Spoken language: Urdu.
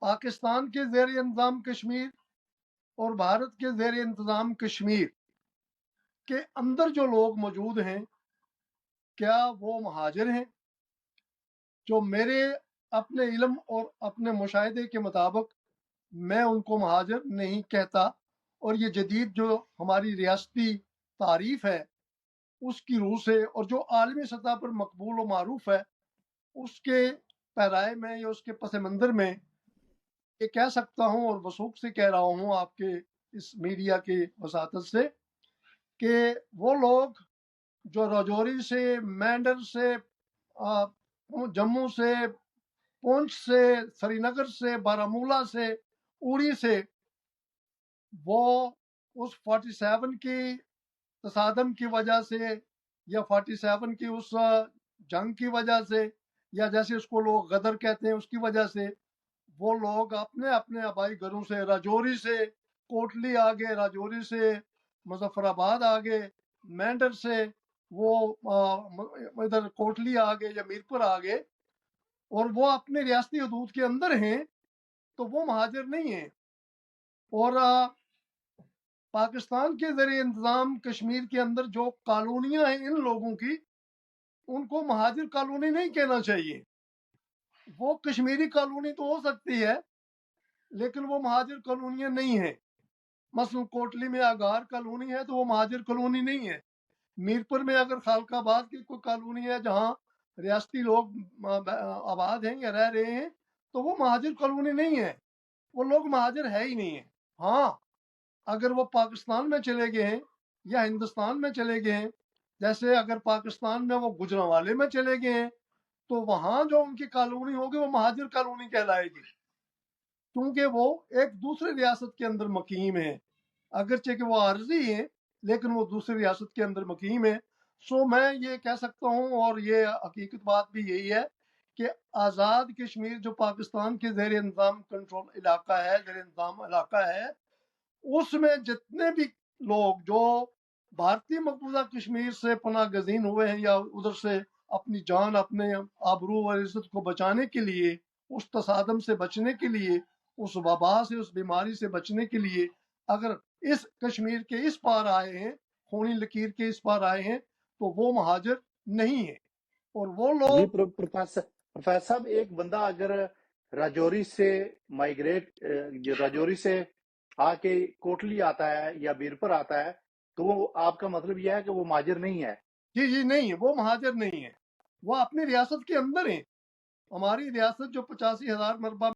پاکستان کے زیر انتظام کشمیر اور بھارت کے زیر انتظام کشمیر کے اندر جو لوگ موجود ہیں کیا وہ مہاجر ہیں؟ جو میرے اپنے علم اور اپنے مشاہدے کے مطابق میں ان کو مہاجر نہیں کہتا، اور یہ جدید جو ہماری ریاستی تعریف ہے اس کی روح سے اور جو عالمی سطح پر مقبول و معروف ہے اس کے پیرائے میں یا اس کے پس منظر میں یہ کہہ سکتا ہوں اور وثوق سے کہہ رہا ہوں آپ کے اس میڈیا کے وساطت سے کہ وہ لوگ جو راجوری سے، مینڈر سے، جموں سے، پونچھ سے، سری نگر سے، بارامولہ سے، اوڑی سے، وہ اس 47 کی تصادم کی وجہ سے یا 47 کی اس جنگ کی وجہ سے یا جیسے اس کو لوگ غدر کہتے ہیں اس کی وجہ سے وہ لوگ اپنے اپنے آبائی گھروں سے، راجوری سے کوٹلی آگے، راجوری سے مظفر آباد آگے، مینڈر سے وہ ادھر کوٹلی آگے یا میرپور آگے، اور وہ اپنے ریاستی حدود کے اندر ہیں تو وہ مہاجر نہیں ہیں۔ اور پاکستان کے ذریعے انتظام کشمیر کے اندر جو کالونیاں ہیں ان لوگوں کی ان کو مہاجر کالونی نہیں کہنا چاہیے۔ وہ کشمیری کالونی تو ہو سکتی ہے لیکن وہ مہاجر کالونیاں نہیں ہیں۔ مثلا کوٹلی میں آگار کالونی ہے تو وہ مہاجر کالونی نہیں ہے۔ میرپور میں اگر خالق آباد کی کوئی کالونی ہے جہاں ریاستی لوگ آباد ہیں یا رہ رہے ہیں تو وہ مہاجر کالونی نہیں ہے، وہ لوگ مہاجر ہے ہی نہیں ہیں۔ ہاں اگر وہ پاکستان میں چلے گئے ہیں یا ہندوستان میں چلے گئے ہیں، جیسے اگر پاکستان میں وہ گجرانوالے میں چلے گئے ہیں تو وہاں جو ان کی کالونی ہوگی وہ مہاجر کالونی کہلائے گی، کیونکہ وہ ایک دوسری ریاست کے اندر مقیم ہے، اگرچہ کہ وہ عارضی ہیں لیکن وہ دوسری ریاست کے اندر مقیم ہے۔ سو میں یہ کہہ سکتا ہوں اور یہ حقیقت بات بھی یہی ہے کہ آزاد کشمیر جو پاکستان کے زیر انتظام کنٹرول علاقہ ہے، زیر انتظام علاقہ ہے، اس میں جتنے بھی لوگ جو بھارتی مقبوضہ کشمیر سے پناہ گزین ہوئے ہیں یا ادھر سے اپنی جان، اپنے آبرو اور عزت کو بچانے کے لیے، اس تصادم سے بچنے کے لیے، اس وبا سے، اس بیماری سے بچنے کے لیے اگر اس کشمیر کے اس پار آئے ہیں، خونی لکیر کے اس پار آئے ہیں تو وہ مہاجر نہیں ہیں۔ اور وہ جی لوگ پروفیسر صاحب، ایک بندہ اگر راجوری سے راجوری سے آ کے کوٹلی آتا ہے یا بیرپور آتا ہے تو وہ آپ کا مطلب یہ ہے کہ وہ مہاجر نہیں ہے؟ جی نہیں، وہ مہاجر نہیں ہیں، وہ اپنی ریاست کے اندر ہیں۔ ہماری ریاست جو 85,000 مربع